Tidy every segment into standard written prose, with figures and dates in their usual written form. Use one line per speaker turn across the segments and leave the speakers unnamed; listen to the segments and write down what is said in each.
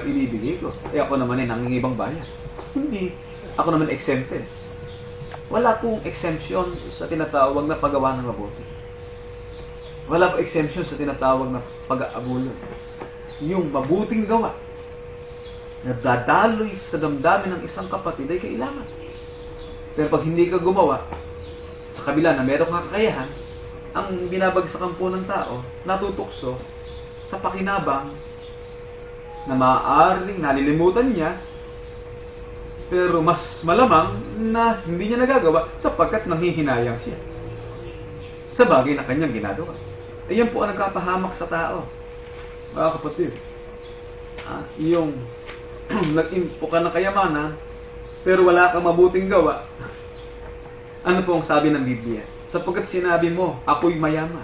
Ibibigay ko. Ako naman ay nangingibang bayan. Hindi. Ako naman exempted. Wala pong exemption sa tinatawag na paggawa ng mabuti. Wala pong exemption sa tinatawag na pag-aabulo. Yung mabuting gawa na dadaloy sa damdamin ng isang kapatid ay kailangan. Pero pag hindi ka gumawa, sa kabila na meron kang kakayahan, ang binabagsakan po ng tao, natutukso sa pakinabang na maaaring nalilimutan niya, pero mas malamang na hindi niya nagagawa sapagkat nanghihinayang siya sa bagay na kanyang ginagawa. Ayan po ang nagkapahamak sa tao. Mga kapatid, yung nag-impo ka ng kayamanan, pero wala kang mabuting gawa. Ano po ang sabi ng Biblia? Sapagkat sinabi mo, ako'y mayaman,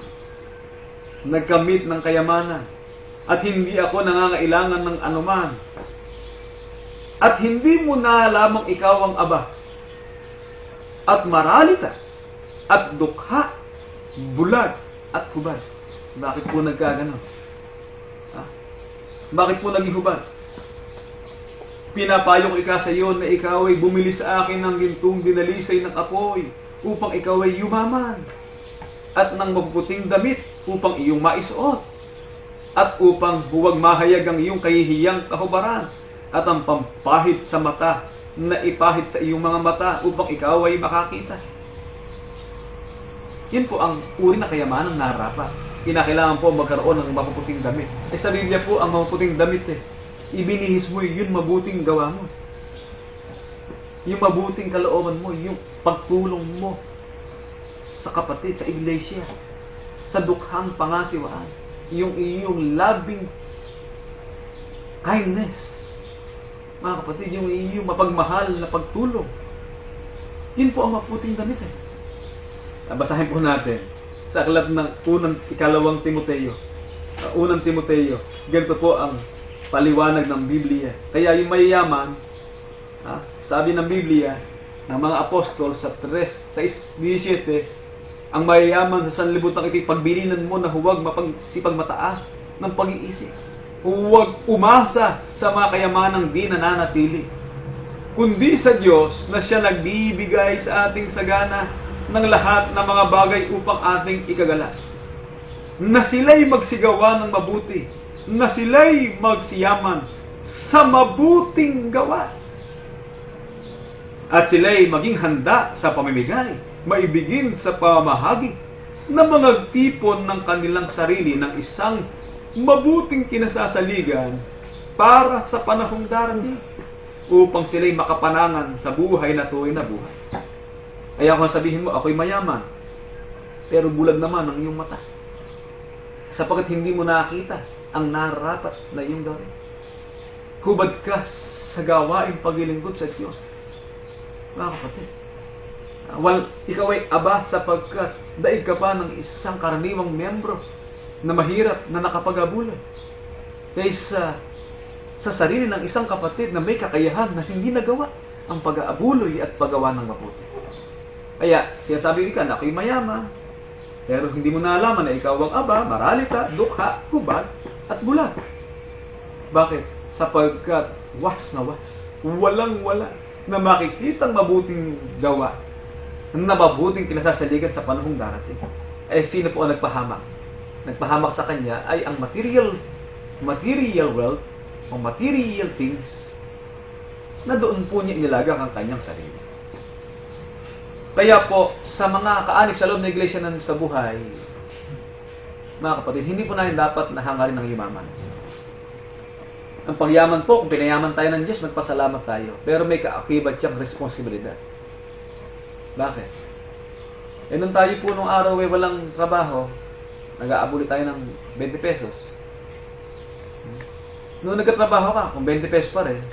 nagkamit ng kayamanan, at hindi ako nangangailangan ng anuman. At hindi mo na lamang ikaw ang aba. At marali ka, at dukha, bulag, at hubad. Bakit po nagkaganon? Bakit po naging hubad? Pinapayo ko sa iyo na ikaw ay bumili sa akin ng gintong dinalisay ng apoy upang ikaw ay yumaman, at ng mapuputing damit upang iyong maisuot, at upang huwag mahayag ang iyong kahihiyang kahubaran, at ang pampahid sa mata na ipahid sa iyong mga mata upang ikaw ay makakita. Yun po ang uri na kayamanan na narapat. Kinakailangan po magkaroon ng mapuputing damit. Sa Biblia po, ang mapuputing damit ibinihis mo yun mabuting gawa mo. Yung mabuting kalooban mo, yung pagtulong mo sa kapatid, sa iglesia, sa dukhang pangasiwaan, yung iyong loving kindness, mga kapatid, yung iyong mapagmahal na pagtulong. Yun po ang maputing damit. Basahin po natin sa aklat ng ikalawang Timoteo. Unang Timoteo, ganito po ang paliwanag ng Biblia. Kaya yung mayayaman, sabi ng Biblia, ng mga apostol sa 3:17, ang mayayaman sa sanlibutan ito'y pagbilinan mo na huwag mapagsipag mataas ng pag-iisip. Huwag umasa sa mga kayamanang di nananatili, kundi sa Diyos na siya nagbibigay sa ating sagana ng lahat ng mga bagay upang ating ikagala. Na sila'y magsigawa ng mabuti, na sila'y magsiyaman sa mabuting gawa, at sila'y maging handa sa pamimigay, maibigin sa pamamahagi, na mga tipon ng kanilang sarili ng isang mabuting kinasasaligan para sa panahong darating, upang sila'y makapanangan sa buhay na tuwing na buhay. Kaya kung sabihin mo, ako'y mayaman, pero bulag naman ang iyong mata, sapagkat hindi mo nakita ang narapat na iyong gawin. Hubad ka sa gawaing paglilingkod sa Diyos. Mga kapatid, ikaw ay aba sapagkat daig ka pa ng isang karaniwang miyembro na mahirap na nakapag-abuloy kaysa sa sarili ng isang kapatid na may kakayahan na hindi nagawa ang pag-aabuloy at paggawa ng mabuti. Kaya sinasabi ka na ako'y mayaman, pero hindi mo naalaman na ikaw ang aba, marali ka, dukha, hubad, at bulag. Bakit? Sapagkat walang-wala na makikitang mabuting gawa, na mabuting kinasasaligan sa panahong darating. Sino po ang nagpahamak? Nagpahamak sa kanya ay ang material wealth o material things na doon po niya inilagak ang kanyang sarili. Kaya po, sa mga kaanib sa loob ng iglesia na sa buhay, mga kapatid, hindi po natin dapat nahangarin ng yumaman. Ang pagyaman po, kung pinayaman tayo ng Diyos, magpasalamat tayo. Pero may kaakibat siyang responsibilidad. Bakit? Nung tayo po nung araw ay walang trabaho, nag-aabuli tayo ng 20 pesos. Nung nagkatrabaho ka, kung 20 pesos pa rin,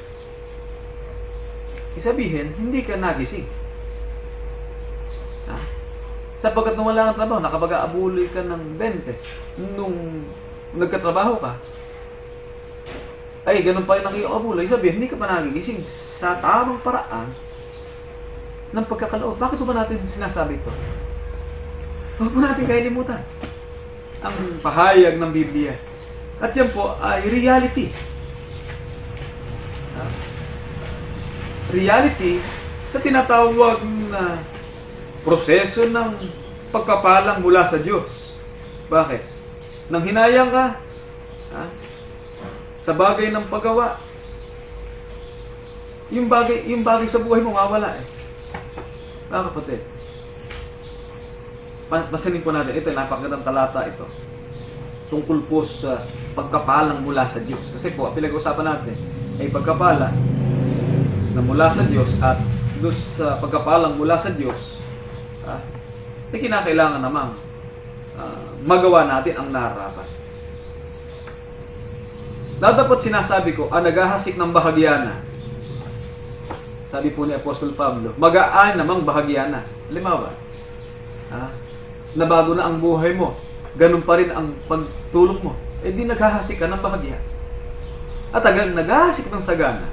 isabihin, hindi ka nagising. Sapagkat nung wala kang trabaho, nakapag-aabuloy ka ng 20. Nung nagkatrabaho ka, ay ganun pa rin ang iyong abuloy. Sabihin, hindi ka pa nagigising sa tamang paraan ng pagkakaloob. Bakit ba natin sinasabi ito? Huwag po natin kailimutan ang pahayag ng Biblia. At yan po ay reality. reality sa tinatawag na proseso ng pagkapalang mula sa Diyos. Bakit? Nang hinayang ka sa bagay ng paggawa, yung bagay sa buhay mo mawala eh. Mga kapatid, pasanin po natin, ito napakagandang talata ito. Tungkol po sa pagkapalang mula sa Diyos. Kasi po, ang pinag-uusapan natin ay pagkapala na mula sa Diyos at doon sa pagkapalang mula sa Diyos ay kinakailangan namang magawa natin ang nararapat. Dapat sinasabi ko, ang naghahasik ng bahagyana, sabi po ni Apostol Pablo, magaan namang bahagyana. Halimbawa, nabago na ang buhay mo, ganun pa rin ang pagtulog mo, eh di naghahasik ka ng bahagya. At hanggang naghahasik ng sagana,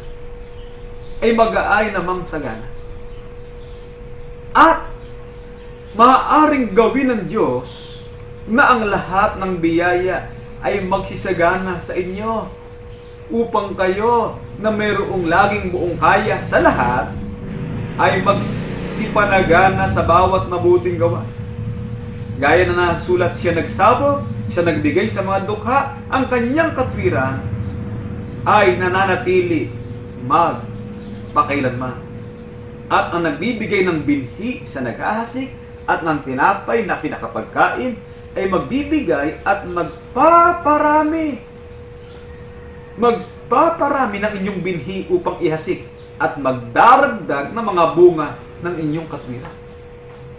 ay mag-aay namang sagana. At maaaring gawin ng Diyos na ang lahat ng biyaya ay magsisagana sa inyo upang kayo na mayroong laging buong kaya sa lahat ay magsipanagana sa bawat mabuting gawa. Gaya na nasulat, siya nagsabot, siya nagbigay sa mga dukha, ang kanyang katwiran ay nananatili magpakailanman. At ang nagbibigay ng binhi sa naghahasik at ng tinapay na pinakapagkain ay magbibigay at magpaparami ng inyong binhi upang ihasik at magdaragdag ng mga bunga ng inyong katwiran.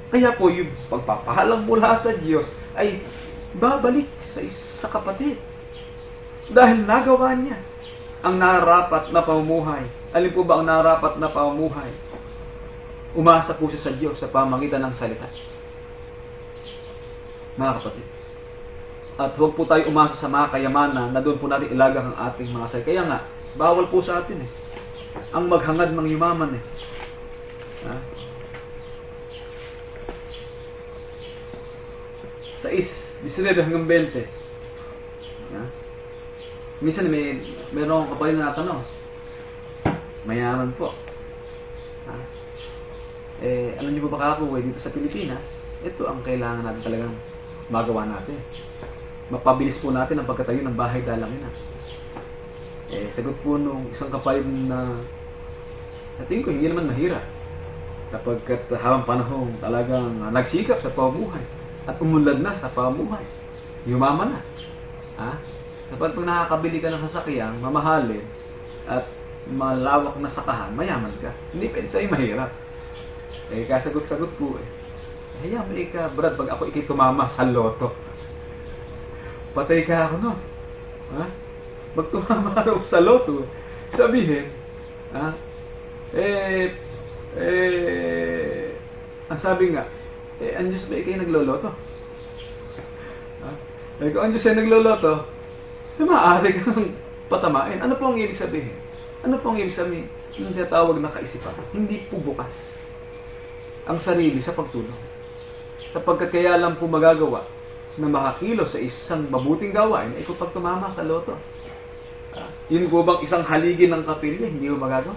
Kaya po yung pagpapahalang mula sa Diyos ay babalik sa kapatid. Dahil nagawa niya ang nararapat na pamumuhay. Alin po ba ang nararapat na pamumuhay? Umasa po siya sa Diyos sa pamagitan ng salita. Mga kapatid. At huwag po tayo umasa sa mga kayamanan na doon po natin ilagang ang ating mga sarili. Kaya nga, bawal po sa atin eh. Ang maghangad ng yumaman eh. Sa 19 hanggang 20. Minsan mayroong kapatid na natanong, mayaman po. Alam niyo po ba kako, dito sa Pilipinas, ito ang kailangan natin talagang magawa natin. Mapabilis po natin ang pagkatayo ng bahay dalangin na. Sagot po nung isang kapatid na tingin ko hindi naman mahirap. Kapag habang panahon talagang nagsikap sa pamumuhay at umunlad na sa pamumuhay, yumaman na. Kapag nakakabili ka ng sasakyan, mamahalin, at malawak na sakahan, mayaman ka. Hindi pwede sa'yo mahirap. Kasagot-sagot po hayaan mo Brad, pag ako tumama sa loto, patay ka ako no. Magtumama raw sa loto, sabihin, ang sabi nga, ang Diyos ba kayo nagloloto? Kung ang Diyos ay nagloloto, maaari ka ng patamain. Ano po ang ibig sabihin? Ano po ang ibig sabihin? Yung tinatawag na kaisipan. Hindi po bukas ang sarili sa pagtulong. Sapagkat kaya lang po magagawa na makakilos sa isang mabuting gawain ay kung pag tumama sa loto. Yun po bang isang haligi ng kapilya, hindi mo magagawa?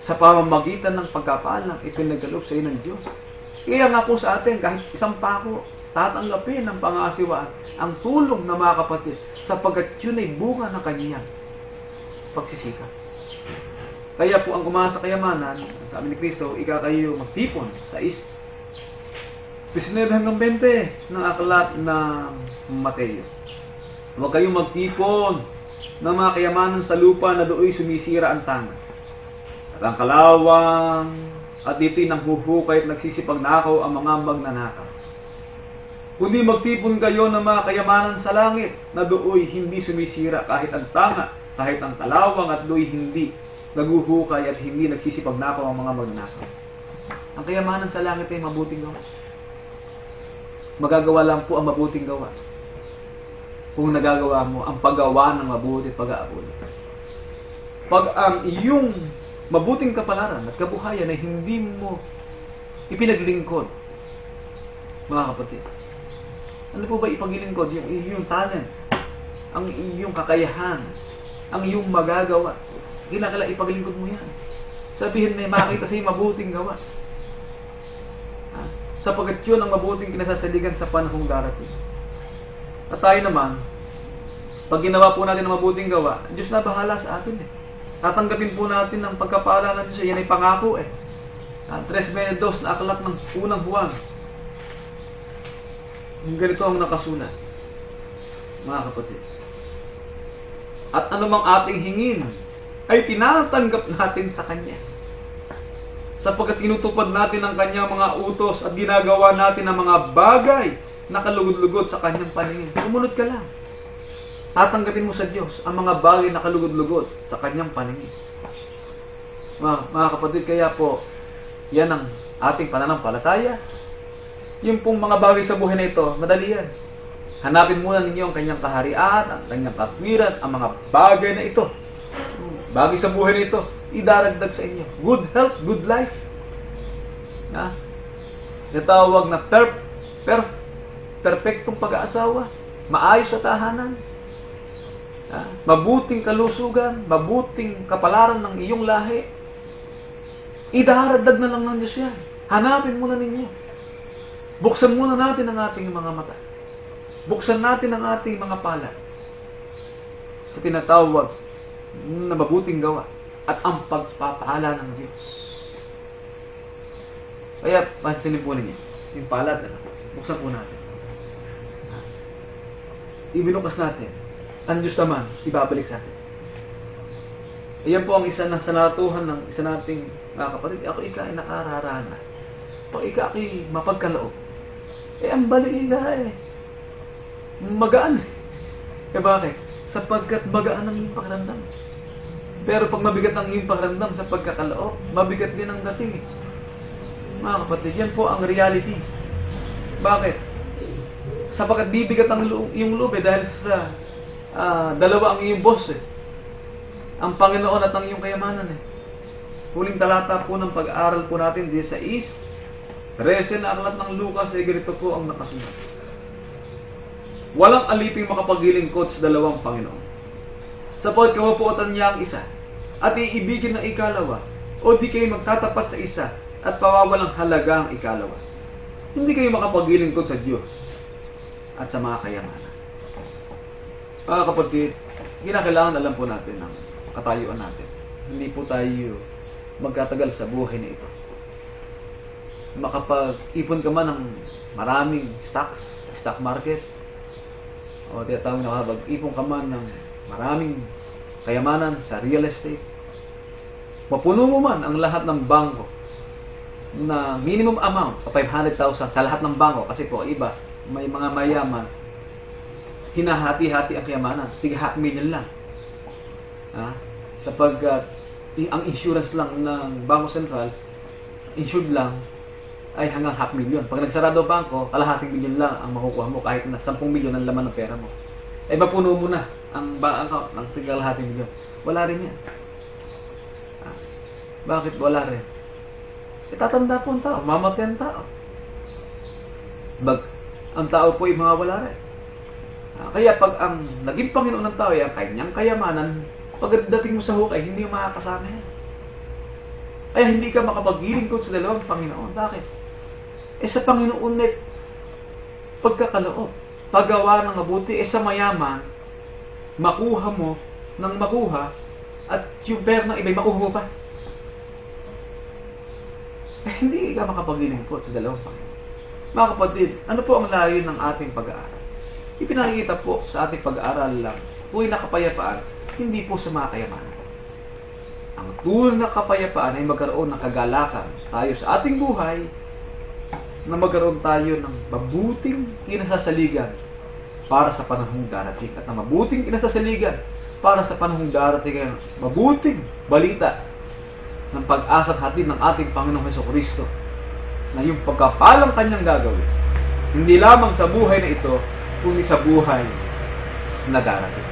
Sa pamamagitan ng pagkapaalam, ipinagkaloob sa iyo ng Diyos. Kaya nga po sa atin, kahit isang pako, tatanggapin ng pangasiwaan ang tulong ng mga kapatid sapagkat yun ay bunga ng kanyang pagsisikap. Kaya po ang umasa kayamanan, sabi ni Kristo, kayo magtipon sa 19 hanggang 20 ng aklat ng Mateo. Huwag kayong magtipon ng mga kayamanan sa lupa na doon sumisira ang tangan. At ang kalawang at dito'y nanghuhukay at nagsisipagnakaw ang mga magnanakaw. Kundi magtipon kayo ng mga kayamanan sa langit na do'y hindi sumisira kahit ang tanga, kahit ang kalawang at do'y hindi naghuhukay at hindi nagsisipagnakaw ang mga magnanakaw. Ang kayamanan sa langit ay mabuting gawa. Magagawa lang po ang mabuting gawa kung nagagawa mo ang paggawa ng mabuti at pag-aabot. Pag ang iyong mabuting kapalaran at kabuhayan ay hindi mo ipinaglingkod, mga kapatid, ano po ba ipaglingkod? Yung iyong talent, ang iyong kakayahan, ang iyong magagawa, kailangan ipaglingkod mo yan. Sabihin may makita sa'yo mabuting gawa. Sapagkat yun ang mabuting kinasasaligan sa panahong darating. At tayo naman, pag ginawa po natin ang mabuting gawa, Diyos na bahala sa atin eh. Tatanggapin po natin ang pagkapala ng Diyos. Yan ay pangako eh. 3:22 na aklat ng unang Juan. Ganito ang nakasulat, mga kapatid. At anumang ating hingin ay tinatanggap natin sa Kanya. Sapagkat tinutupad natin ang Kanyang mga utos at ginagawa natin ang mga bagay na kalugod-lugod sa Kanyang paningin. Sumunod ka lang. Tatanggapin mo sa Diyos ang mga bagay na kalugod-lugod sa Kanyang paningin. Mga kapatid, kaya po, yan ang ating pananampalataya. Yung pong mga bagay sa buhay na ito, madali yan. Hanapin muna ninyo ang Kanyang kaharian, ang Kanyang katwiran, ang mga bagay na ito. Bagay sa buhay na ito, idaragdag sa inyo. Good health, good life. Natawag na perfectong pag-aasawa, maayos sa tahanan, mabuting kalusugan, mabuting kapalaran ng iyong lahi. Idaragdag na lang ng Diyos yan. Hanapin muna ninyo. Buksan muna natin ang ating mga mata. Buksan natin ang ating mga pala sa tinatawag na mabuting gawa at ang pagpapala ng Diyos. Kaya, pansinin po ninyo, yung palad, buksan po natin. Ibinukas natin. Ang Diyos naman, ibabalik sa atin. Ayan po ang isa na sanatuhan ng isa nating mga kapatid. Ako ika ay nakararana. Pag ika ay mapagkaloob. Ang bali ika magaan. Bakit? Sapagkat magaan ang iyong pakiramdam. Pero pag mabigat ang iyong pakiramdam sa pagkakaloob, mabigat din ang dating. Mga kapatid, yan po ang reality. Bakit? Sapagkat bibigat ang iyong loob dahil sa dalawa ang iyong boss ang Panginoon at ang iyong kayamanan Huling talata po ng pag-aaral po natin di sa 13 na aklat ng Lucas ay ganito po ang nakasulat. Walang aliping makapagilingkod sa dalawang Panginoon. Sapagkat kamapuotan niya ang isa at iibigin ng ikalawa, o di kayo magtatapat sa isa at pawawalang halaga ang ikalawa. Hindi kayo makapagilingkod sa Diyos at sa mga kayamanan. Mga kapatid, kinakailangan alam po natin ang katayuan natin. Hindi po tayo magkatagal sa buhay na ito. Makapag-ipon ka man ng maraming stocks, stock market, o tinatawag na makapag-ipon ka man ng maraming kayamanan sa real estate, mapuno mo man ang lahat ng bangko na minimum amount sa 500,000 sa lahat ng bangko, kasi po iba, may mga mayaman, hinahati-hati ang kayamanan, tig $500,000 lang. Sapagkat ang insurance lang ng Bangko Sentral, insured lang, ay hanggang $500,000. Pag nagsarado ang bangko, kalahating milyon lang ang makukuha mo kahit na 10 milyon ang laman ng pera mo. Ay mapuno mo na ang account ng kalahating milyon. Wala rin yan. Bakit wala rin? Tatanda po ang tao, mamatay ang tao. Ang tao po ay mawawala rin. Kaya pag ang naging Panginoon ng tao ay ang kanyang kayamanan, pagdating mo sa hukay, hindi mo makakasama yan. Kaya hindi ka makapagilingkod sa dalawang Panginoon. Bakit? Sa Panginoon na pagkakaloob, paggawa ng mabuti, sa mayaman, makuha mo ng makuha, at yung pera ng iba'y makuha mo pa. Hindi ka makapagilingkod sa dalawang Panginoon. Mga kapatid, ano po ang layo ng ating pag-aaral? Ipinakikita po sa ating pag-aaral lang, kung nakapayapaan, hindi po sa mga kayamanan. Ang tunay na kapayapaan ay magkaroon ng kagalakan tayo sa ating buhay, na magkaroon tayo ng mabuting kinasasaligan para sa panahong darating. At na mabuting kinasasaligan para sa panahong darating ay mabuting balita ng pag-asa at hatid ng ating Panginoong Hesukristo, na yung pagkapalang kanyang gagawin, hindi lamang sa buhay na ito, kundi sa buhay na darating.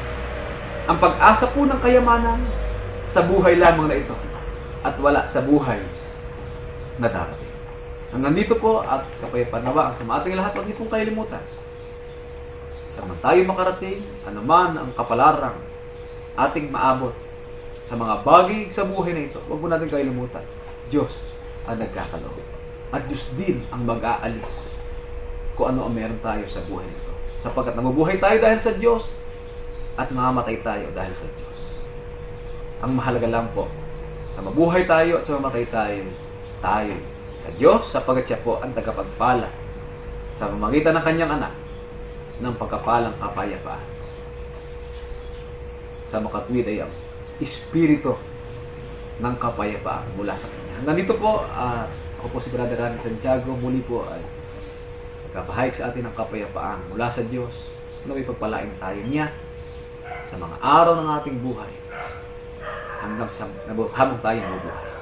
Ang pag-asa po ng kayamanan sa buhay lamang na ito, at wala sa buhay na darating. Hanggang dito po, at kapayapaan nawa ang sa ating lahat, huwag niyo pong kalimutan. Saan man tayo makarating, anuman ang kapalarang ating maabot, sa mga bagay sa buhay na ito, huwag mo natin kalimutan, Diyos ang nagkakaloob. At Diyos din ang mag-aalis kung ano ang meron tayo sa buhay nito. Sapagkat nabubuhay tayo dahil sa Diyos at mamamatay tayo dahil sa Diyos. Ang mahalaga lang po, sa mabuhay tayo at sa mamatay tayo sa Diyos, sapagkat siya po ang tagapagpala sa pamamagitan ng kanyang anak ng pagkapalang kapayapaan. Sa makatwid ay ang Espiritu ng kapayapaan mula sa Kanya. Hanggang dito po, ako po si Brother Randy Santiago, muli po ay nagpapahayag sa atin ng kapayapaan mula sa Diyos. Nawa'y pagpalain tayo niya sa mga araw ng ating buhay hanggang sa habang tayo mabubuhay.